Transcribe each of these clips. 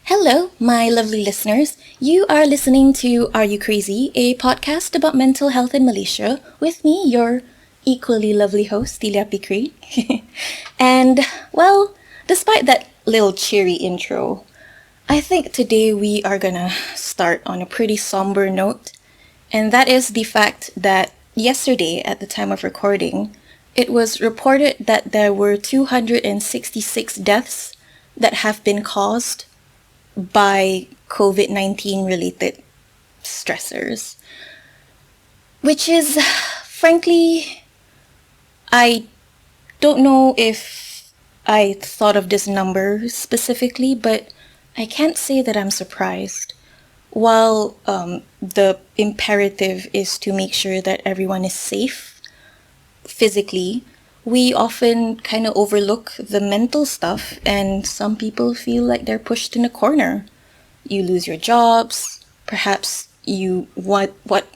Hello, my lovely listeners. You are listening to Are You Crazy, a podcast about mental health in Malaysia, with me, your equally lovely host, Ep4 Could. And, well, despite that little cheery intro, I think today we are gonna start on a pretty somber note, and that is the fact that yesterday, at the time of recording, it was reported that there were 266 deaths that have been caused by COVID-19 related stressors, which is, frankly, I don't know if I thought of this number specifically, but I can't say that I'm surprised. While the imperative is to make sure that everyone is safe physically, we often kind of overlook the mental stuff, and some people feel like they're pushed in a corner. You lose your jobs, perhaps you want what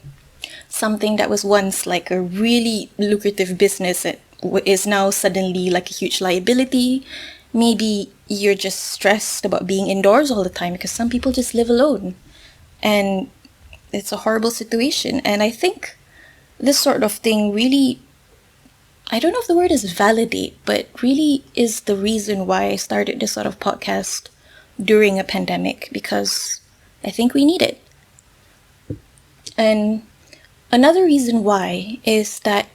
something that was once like a really lucrative business that is now suddenly like a huge liability. Maybe you're just stressed about being indoors all the time because some people just live alone. And it's a horrible situation. And I think this sort of thing really, I don't know if the word is validate, but really is the reason why I started this sort of podcast during a pandemic, because I think we need it. And another reason why is that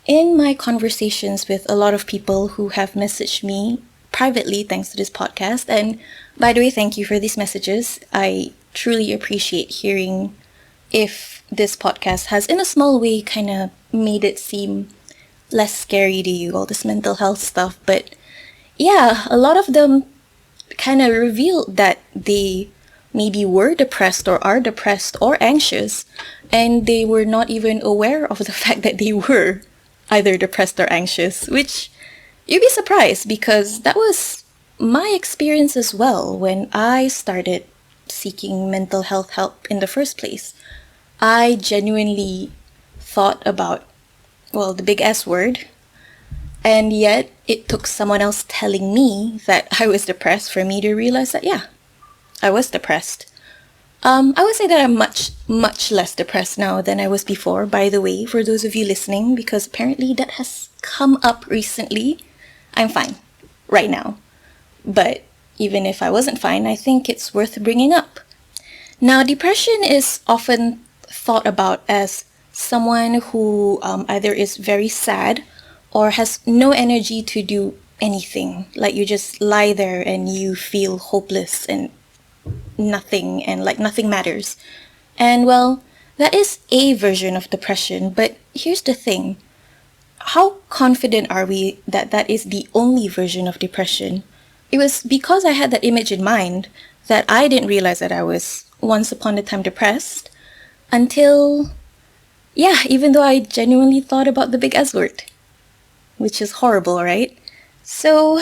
in my conversations with a lot of people who have messaged me privately thanks to this podcast, and by the way, thank you for these messages. I truly appreciate hearing if this podcast has, in a small way, kind of made it seem less scary to you, all this mental health stuff. But yeah, a lot of them kind of revealed that they maybe were depressed or are depressed or anxious, and they were not even aware of the fact that they were either depressed or anxious, which you'd be surprised because that was my experience as well when I started seeking mental health help in the first place. I genuinely thought about, well, the big S word, and yet it took someone else telling me that I was depressed for me to realize that, yeah, I was depressed. I would say that I'm much, much less depressed now than I was before, by the way, for those of you listening, because apparently that has come up recently. I'm fine right now. But even if I wasn't fine, I think it's worth bringing up. Now, depression is often thought about as someone who either is very sad or has no energy to do anything. Like you just lie there and you feel hopeless and nothing, and like nothing matters. And well, that is a version of depression, but here's the thing. How confident are we that that is the only version of depression? It was because I had that image in mind that I didn't realize that I was once upon a time depressed until, yeah, even though I genuinely thought about the big S word, which is horrible, right? So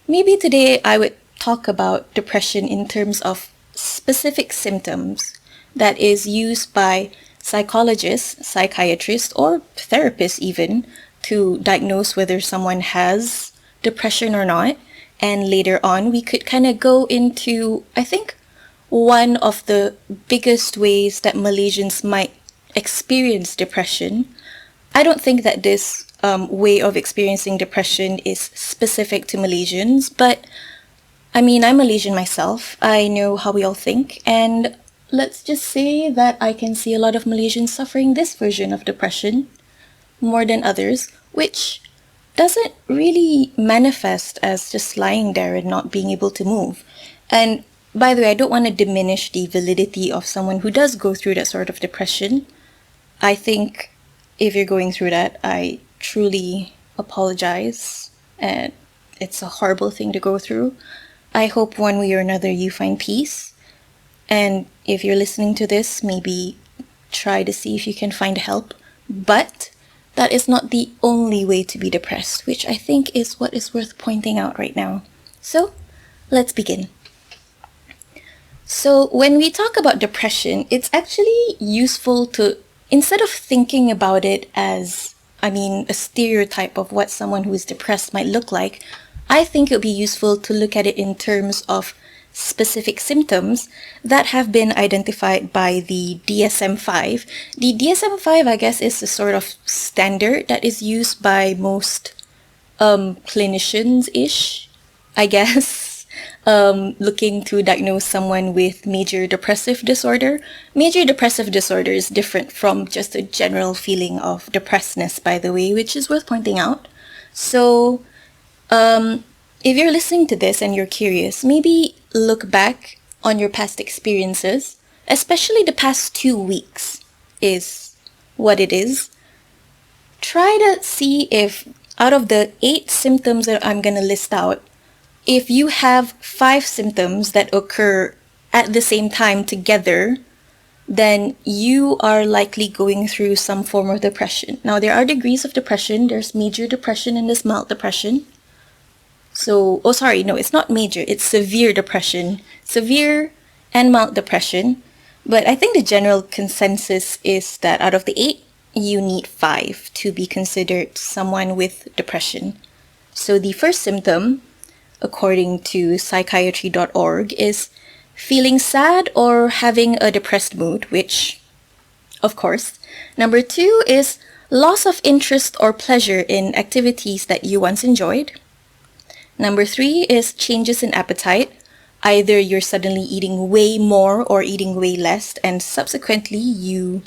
maybe today I would talk about depression in terms of specific symptoms that is used by psychologists, psychiatrists, or therapists even to diagnose whether someone has depression or not. And later on, we could kind of go into, I think, one of the biggest ways that Malaysians might experience depression. I don't think that this way of experiencing depression is specific to Malaysians, but I mean, I'm Malaysian myself. I know how we all think, and let's just say that I can see a lot of Malaysians suffering this version of depression more than others, which doesn't really manifest as just lying there and not being able to move. And by the way, I don't want to diminish the validity of someone who does go through that sort of depression. I think if you're going through that, I truly apologize, and it's a horrible thing to go through. I hope one way or another you find peace. And if you're listening to this, maybe try to see if you can find help. But that is not the only way to be depressed, which I think is what is worth pointing out right now. So, let's begin. So, when we talk about depression, it's actually useful to, instead of thinking about it as, a stereotype of what someone who is depressed might look like, I think it would be useful to look at it in terms of specific symptoms that have been identified by the DSM-5. The DSM-5, I guess, is a sort of standard that is used by most clinicians-ish, I guess, looking to diagnose someone with major depressive disorder. Major depressive disorder is different from just a general feeling of depressedness, by the way, which is worth pointing out. So, if you're listening to this and you're curious, maybe look back on your past experiences, especially the past 2 weeks is what it is. Try to see if out of the 8 symptoms that I'm going to list out, if you have 5 symptoms that occur at the same time together, then you are likely going through some form of depression. Now, there are degrees of depression. There's major depression and there's mild depression. So, it's not major. It's severe depression. Severe and mild depression. But I think the general consensus is that out of the 8, you need 5 to be considered someone with depression. So the first symptom, according to psychiatry.org, is feeling sad or having a depressed mood, which, of course. Number 2 is loss of interest or pleasure in activities that you once enjoyed. Number 3 is changes in appetite. Either you're suddenly eating way more or eating way less, and subsequently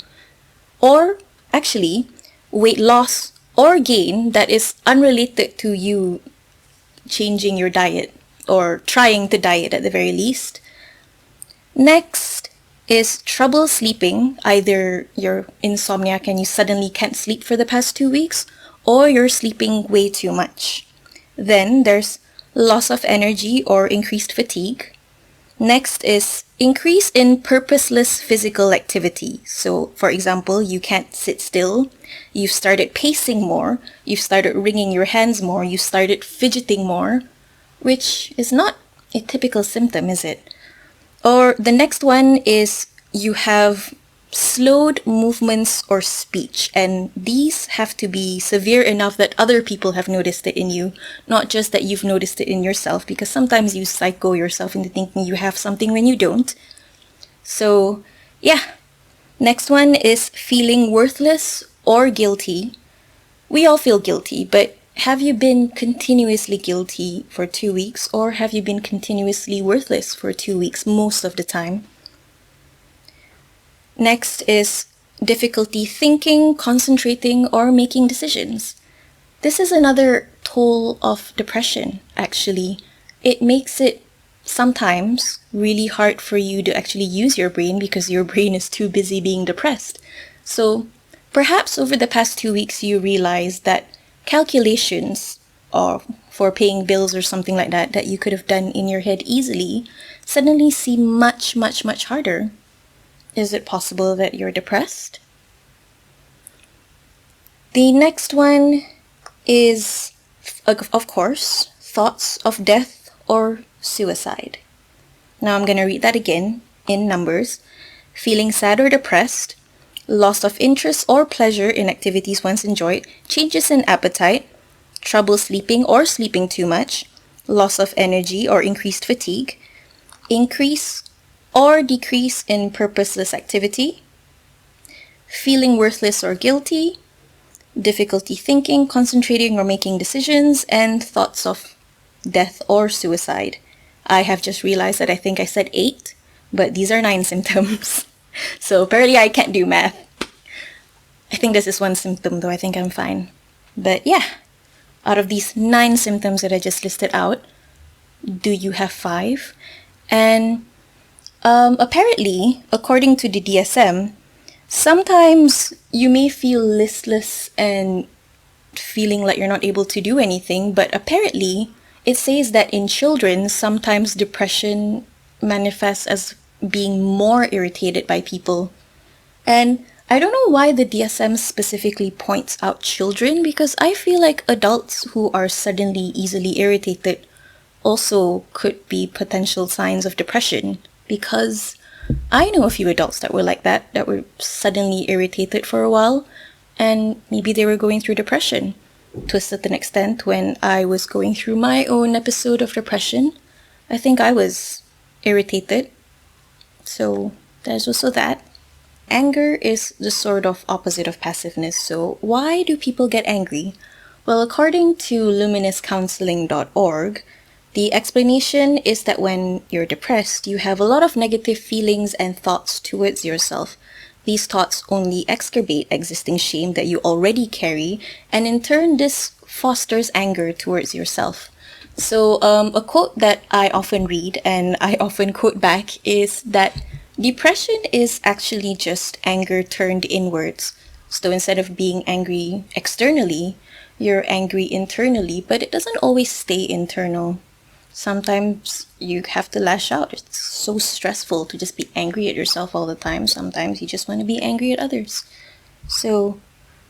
weight loss or gain that is unrelated to you changing your diet or trying to diet at the very least. Next is trouble sleeping. Either you're insomniac and you suddenly can't sleep for the past 2 weeks, or you're sleeping way too much. Then there's loss of energy or increased fatigue. Next is increase in purposeless physical activity. So, for example, you can't sit still. You've started pacing more. You've started wringing your hands more. You started fidgeting more, which is not a typical symptom, is it? Or the next one is you have slowed movements or speech, and these have to be severe enough that other people have noticed it in you, not just that you've noticed it in yourself, because sometimes you psycho yourself into thinking you have something when you don't. So, yeah. Next one is feeling worthless or guilty. We all feel guilty, but have you been continuously guilty for 2 weeks, or have you been continuously worthless for 2 weeks most of the time? Next is difficulty thinking, concentrating, or making decisions. This is another toll of depression, actually. It makes it sometimes really hard for you to actually use your brain because your brain is too busy being depressed. So perhaps over the past 2 weeks you realize that calculations for paying bills or something like that that you could have done in your head easily suddenly seem much, much, much harder. Is it possible that you're depressed? The next one is, of course, thoughts of death or suicide. Now I'm going to read that again in numbers. Feeling sad or depressed, loss of interest or pleasure in activities once enjoyed, changes in appetite, trouble sleeping or sleeping too much, loss of energy or increased fatigue, increase or decrease in purposeless activity, feeling worthless or guilty, difficulty thinking, concentrating or making decisions, and thoughts of death or suicide. I have just realized that I think I said 8, but these are 9 symptoms. So apparently I can't do math. I think this is 1 symptom though, I think I'm fine. But yeah, out of these 9 symptoms that I just listed out, do you have 5? And apparently, according to the DSM, sometimes you may feel listless and feeling like you're not able to do anything, but apparently it says that in children, sometimes depression manifests as being more irritated by people. And I don't know why the DSM specifically points out children, because I feel like adults who are suddenly easily irritated also could be potential signs of depression. Because I know a few adults that were like that were suddenly irritated for a while, and maybe they were going through depression. To a certain extent, when I was going through my own episode of depression, I think I was irritated. So there's also that. Anger is the sort of opposite of passiveness. So why do people get angry? Well, according to luminouscounseling.org, the explanation is that when you're depressed, you have a lot of negative feelings and thoughts towards yourself. These thoughts only exacerbate existing shame that you already carry, and in turn, this fosters anger towards yourself. So, a quote that I often read and I often quote back is that depression is actually just anger turned inwards. So, instead of being angry externally, you're angry internally, but it doesn't always stay internal. Sometimes you have to lash out. It's so stressful to just be angry at yourself all the time. Sometimes you just want to be angry at others. So,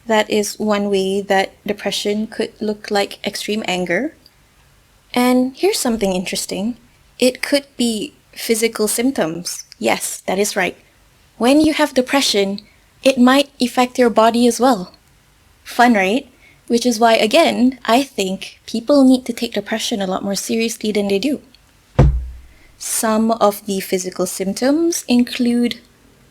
that is one way that depression could look like extreme anger. And here's something interesting. It could be physical symptoms. Yes, that is right. When you have depression, it might affect your body as well. Fun, right? Which is why, again, I think people need to take depression a lot more seriously than they do. Some of the physical symptoms include,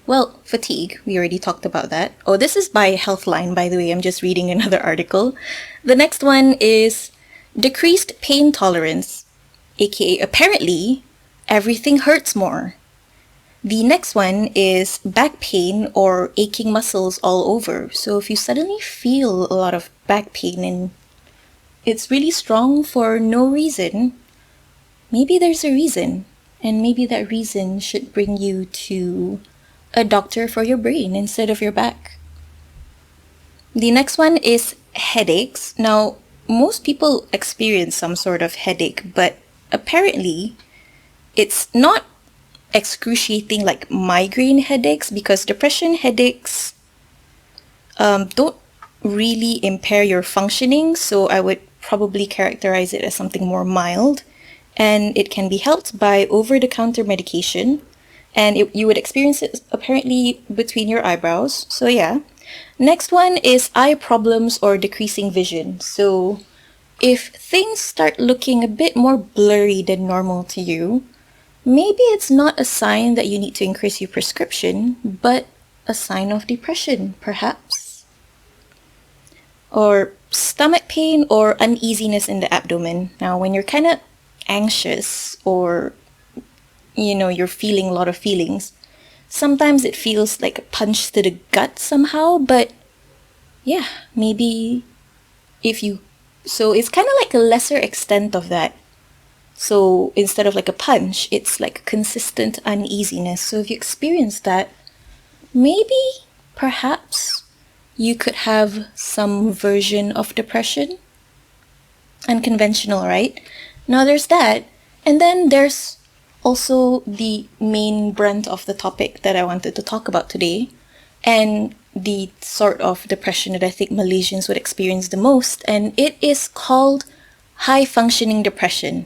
well, fatigue. We already talked about that. Oh, this is by Healthline, by the way. I'm just reading another article. The next one is decreased pain tolerance, aka apparently everything hurts more. The next one is back pain or aching muscles all over. So if you suddenly feel a lot of back pain and it's really strong for no reason, maybe there's a reason. And maybe that reason should bring you to a doctor for your brain instead of your back. The next one is headaches. Now, most people experience some sort of headache, but apparently it's not excruciating like migraine headaches, because depression headaches don't really impair your functioning, so I would probably characterize it as something more mild, and it can be helped by over-the-counter medication, and you would experience it apparently between your eyebrows. So yeah. Next one is eye problems or decreasing vision. So if things start looking a bit more blurry than normal to you, maybe it's not a sign that you need to increase your prescription, but a sign of depression, perhaps. Or stomach pain or uneasiness in the abdomen. Now, when you're kind of anxious or, you're feeling a lot of feelings, sometimes it feels like a punch to the gut somehow, but yeah, maybe so it's kind of like a lesser extent of that. So instead of like a punch, it's like consistent uneasiness. So if you experience that, maybe, perhaps, you could have some version of depression. Unconventional, right? Now there's that. And then there's also the main brunt of the topic that I wanted to talk about today, and the sort of depression that I think Malaysians would experience the most, and it is called high-functioning depression,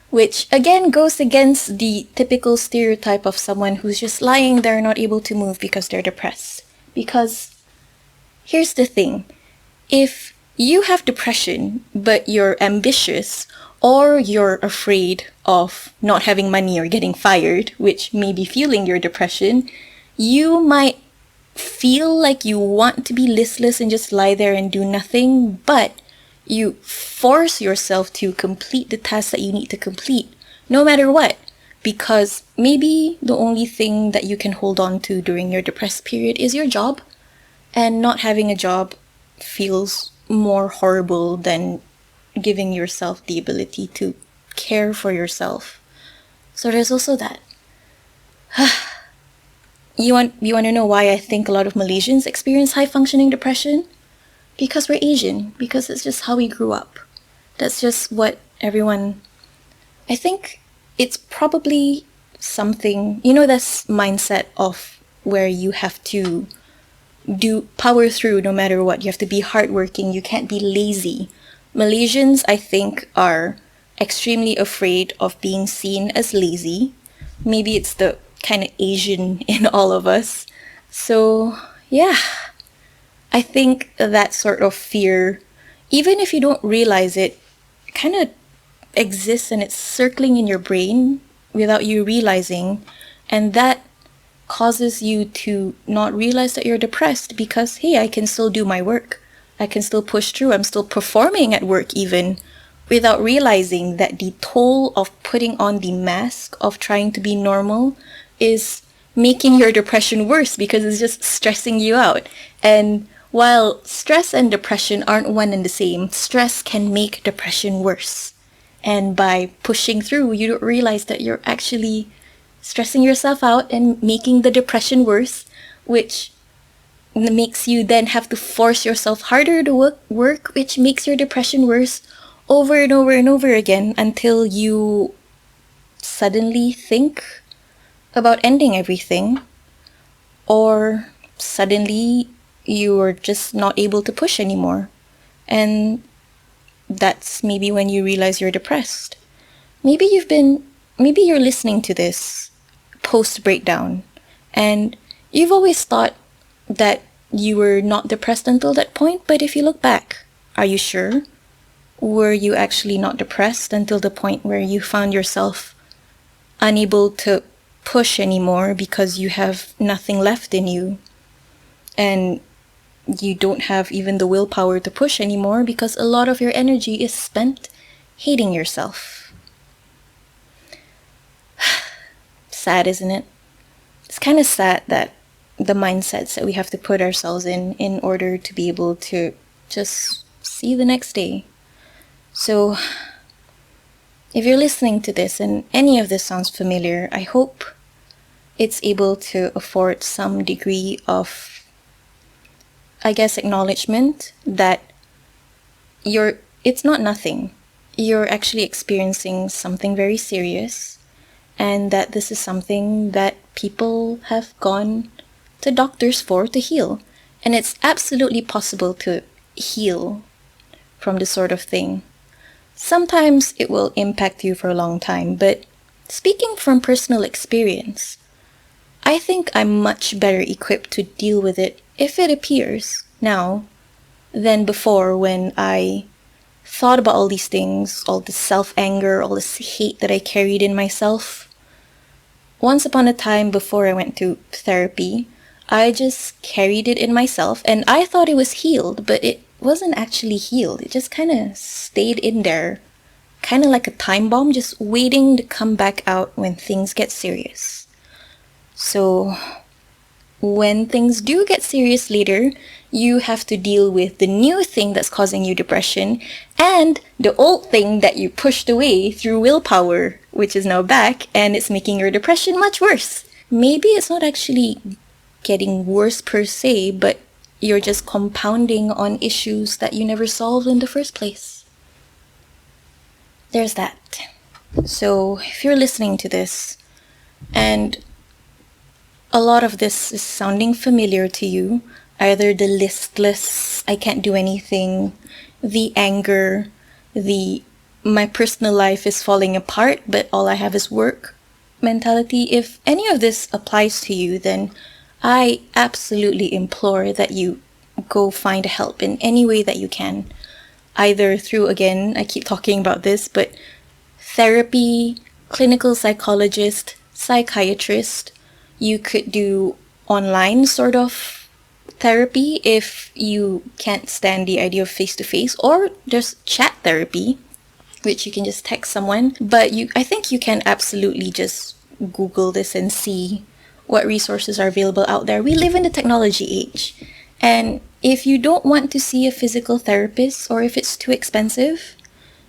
which again goes against the typical stereotype of someone who's just lying there not able to move because they're depressed. Because here's the thing, if you have depression but you're ambitious, or you're afraid of not having money or getting fired, which may be fueling your depression, you might feel like you want to be listless and just lie there and do nothing, but you force yourself to complete the tasks that you need to complete, no matter what, because maybe the only thing that you can hold on to during your depressed period is your job, and not having a job feels more horrible than giving yourself the ability to care for yourself. So there's also that. You want to know why I think a lot of Malaysians experience high-functioning depression? Because we're Asian. Because it's just how we grew up. That's just what everyone... I think it's probably something... this mindset of where you have to power through no matter what. You have to be hardworking. You can't be lazy. Malaysians, I think, are extremely afraid of being seen as lazy. Maybe it's the kind of Asian in all of us. So, yeah. I think that sort of fear, even if you don't realize it, kind of exists and it's circling in your brain without you realizing, and that causes you to not realize that you're depressed because, hey, I can still do my work. I can still push through. I'm still performing at work even, without realizing that the toll of putting on the mask of trying to be normal is making your depression worse because it's just stressing you out. And while stress and depression aren't one and the same, stress can make depression worse. And by pushing through, you don't realize that you're actually stressing yourself out and making the depression worse, which makes you then have to force yourself harder to work, which makes your depression worse over and over and over again until you suddenly think about ending everything, or suddenly you're just not able to push anymore. And that's maybe when you realize you're depressed. Maybe you're listening to this post breakdown and you've always thought that you were not depressed until that point, but if you look back, are you sure? Were you actually not depressed until the point where you found yourself unable to push anymore because you have nothing left in you, and you don't have even the willpower to push anymore because a lot of your energy is spent hating yourself? Sad, isn't it? It's kind of sad that the mindsets that we have to put ourselves in order to be able to just see the next day. So, if you're listening to this and any of this sounds familiar, I hope it's able to afford some degree of, I guess, acknowledgement that it's not nothing. You're actually experiencing something very serious, and that this is something that people have gone to doctors for to heal. And it's absolutely possible to heal from this sort of thing. Sometimes it will impact you for a long time, but speaking from personal experience, I think I'm much better equipped to deal with it if it appears now than before, when I thought about all these things, all this self-anger, all this hate that I carried in myself. Once upon a time, before I went to therapy, I just carried it in myself and I thought it was healed, but it wasn't actually healed. It just kind of stayed in there, kind of like a time bomb, just waiting to come back out when things get serious. So when things do get serious later, you have to deal with the new thing that's causing you depression and the old thing that you pushed away through willpower, which is now back and it's making your depression much worse. Maybe it's not actually getting worse per se, but you're just compounding on issues that you never solved in the first place. There's that. So if you're listening to this and a lot of this is sounding familiar to you, either the listless, I can't do anything, the anger, the my personal life is falling apart but all I have is work mentality, if any of this applies to you, then I absolutely implore that you go find help in any way that you can. Either through, again, I keep talking about this, but therapy, clinical psychologist, psychiatrist. You could do online sort of therapy if you can't stand the idea of face-to-face, or just chat therapy, which you can just text someone. But I think you can absolutely just Google this and see what resources are available out there. We live in the technology age. And if you don't want to see a physical therapist, or if it's too expensive,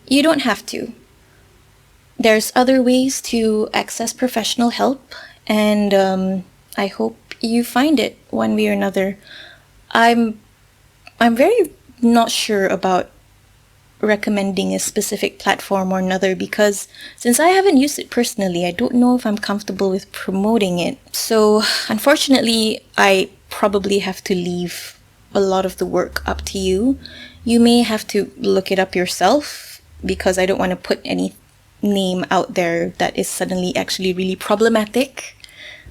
you don't have to. There's other ways to access professional help, and I hope you find it one way or another. I'm very not sure about recommending a specific platform or another, because since I haven't used it personally, I don't know if I'm comfortable with promoting it. So unfortunately, I probably have to leave a lot of the work up to you. You may have to look it up yourself, because I don't want to put any name out there that is suddenly actually really problematic,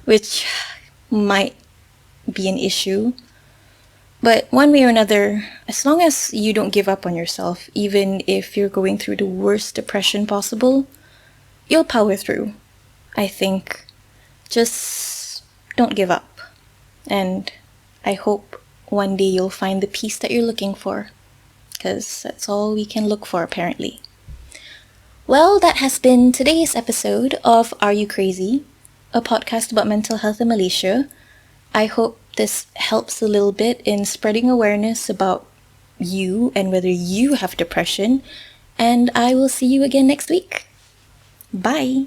which might be an issue. But one way or another, as long as you don't give up on yourself, even if you're going through the worst depression possible, you'll power through. I think just don't give up. And I hope one day you'll find the peace that you're looking for, because that's all we can look for, apparently. Well, that has been today's episode of Are You Crazy? A podcast about mental health in Malaysia. I hope this helps a little bit in spreading awareness about you and whether you have depression. And I will see you again next week. Bye.